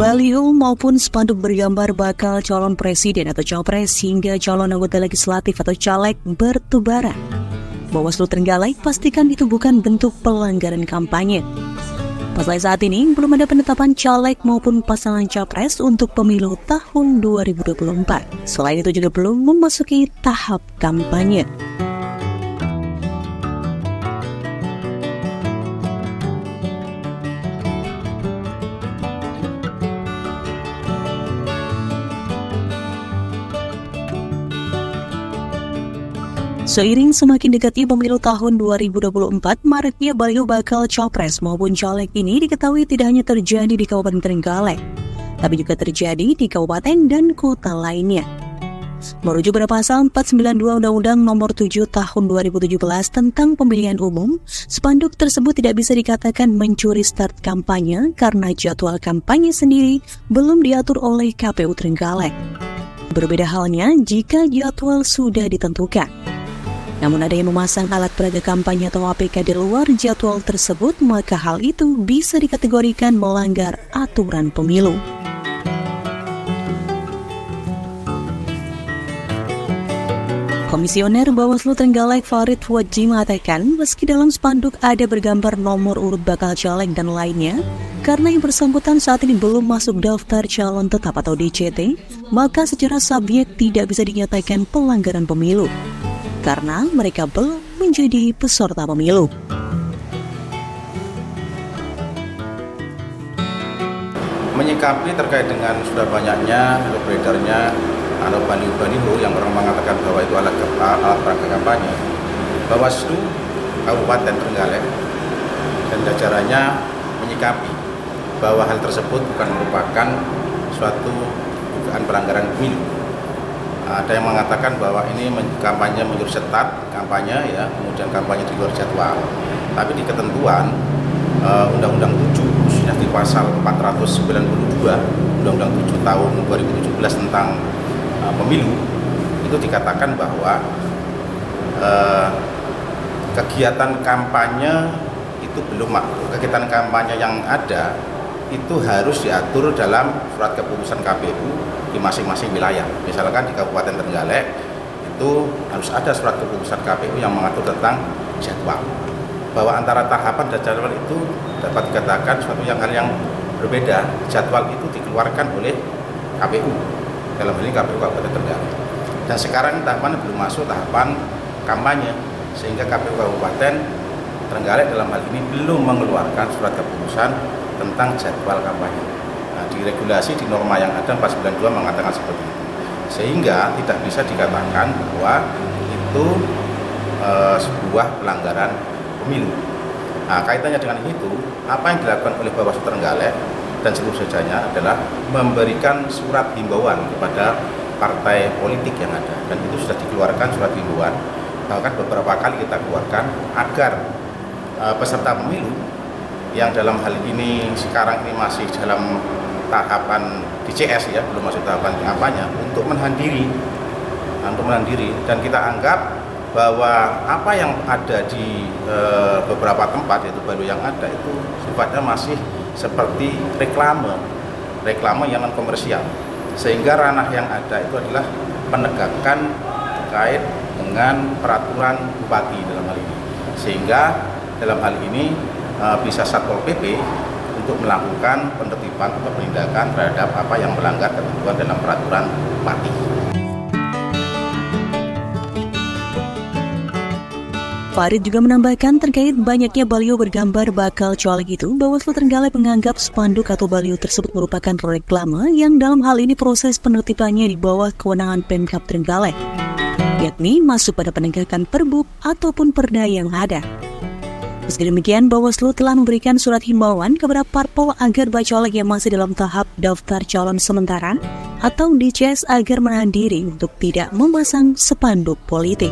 Baliho maupun spanduk bergambar bakal calon presiden atau cawapres hingga calon anggota legislatif atau caleg bertebaran. Bawaslu Trenggalek pastikan itu bukan bentuk pelanggaran kampanye. Pasal saat ini belum ada penetapan caleg maupun pasangan capres untuk pemilu tahun 2024. Selain itu juga belum memasuki tahap kampanye. Seiring semakin dekatnya pemilu tahun 2024, maraknya baliho bakal capres maupun caleg ini diketahui tidak hanya terjadi di Kabupaten Trenggalek, tapi juga terjadi di kabupaten dan kota lainnya. Merujuk pada pasal 492 Undang-Undang Nomor 7 Tahun 2017 tentang Pemilihan Umum, spanduk tersebut tidak bisa dikatakan mencuri start kampanye karena jadwal kampanye sendiri belum diatur oleh KPU Trenggalek. Berbeda halnya jika jadwal sudah ditentukan. Namun ada yang memasang alat peraga kampanye atau APK di luar jadwal tersebut, maka hal itu bisa dikategorikan melanggar aturan pemilu. Komisioner Bawaslu Trenggalek Farid Fuadji mengatakan, meski dalam spanduk ada bergambar nomor urut bakal caleg dan lainnya, karena yang bersangkutan saat ini belum masuk daftar calon tetap atau DCT, maka secara subjek tidak bisa dinyatakan pelanggaran pemilu, karena mereka belum menjadi peserta pemilu. Menyikapi terkait dengan sudah banyaknya beredarnya baliho yang orang mengatakan bahwa itu alat peraga kampanye, Bawaslu Kabupaten Trenggalek dan jajarannya menyikapi bahwa hal tersebut bukan merupakan suatu dugaan pelanggaran pemilu. Ada yang mengatakan bahwa ini kampanye menyuruh start kampanye, ya, kemudian kampanye di luar jadwal. Tapi di ketentuan Undang-Undang 7 khususnya di pasal 492 Undang-Undang 7 tahun 2017 tentang pemilu itu dikatakan bahwa kegiatan kampanye itu kegiatan kampanye yang ada itu harus diatur dalam surat keputusan KPU di masing-masing wilayah. Misalkan di Kabupaten Trenggalek itu harus ada surat keputusan KPU yang mengatur tentang jadwal. Bahwa antara tahapan dan jadwal itu dapat dikatakan suatu hal yang berbeda. Jadwal itu dikeluarkan oleh KPU, dalam hal ini KPU Kabupaten Trenggalek. Dan sekarang tahapan belum masuk tahapan kampanye, sehingga KPU Kabupaten Trenggalek dalam hal ini belum mengeluarkan surat keputusan tentang jadwal kampanye. Nah, di regulasi di norma yang ada 492 mengatakan seperti itu, sehingga tidak bisa dikatakan bahwa itu sebuah pelanggaran pemilu. Nah, kaitannya dengan itu, apa yang dilakukan oleh Bawaslu Trenggalek dan seluruh jajarannya adalah memberikan surat himbauan kepada partai politik yang ada, dan itu sudah dikeluarkan surat himbauan, bahkan beberapa kali kita keluarkan agar peserta pemilu yang dalam hal ini sekarang ini masih dalam tahapan DCS, ya, belum masuk tahapan kampanye, untuk menahan diri, dan kita anggap bahwa apa yang ada di beberapa tempat, yaitu baliho yang ada itu sifatnya masih seperti reklame yang non komersial, sehingga ranah yang ada itu adalah penegakan terkait dengan peraturan bupati dalam hal ini, sehingga dalam hal ini bisa Satpol PP untuk melakukan penertiban atau penindakan terhadap apa yang melanggar ketentuan dalam peraturan bupati. Farid juga menambahkan terkait banyaknya baliho bergambar bakal caleg itu, Bawaslu Trenggalek menganggap spanduk atau baliho tersebut merupakan reklame yang dalam hal ini proses penertibannya di bawah kewenangan Pemkab Trenggalek, yakni masuk pada penegakan perbuk ataupun perda yang ada. Meski demikian, Bawaslu telah memberikan surat himbauan kepada parpol agar bacalek yang masih dalam tahap daftar calon sementara atau DCS agar menahan diri untuk tidak memasang spanduk politik.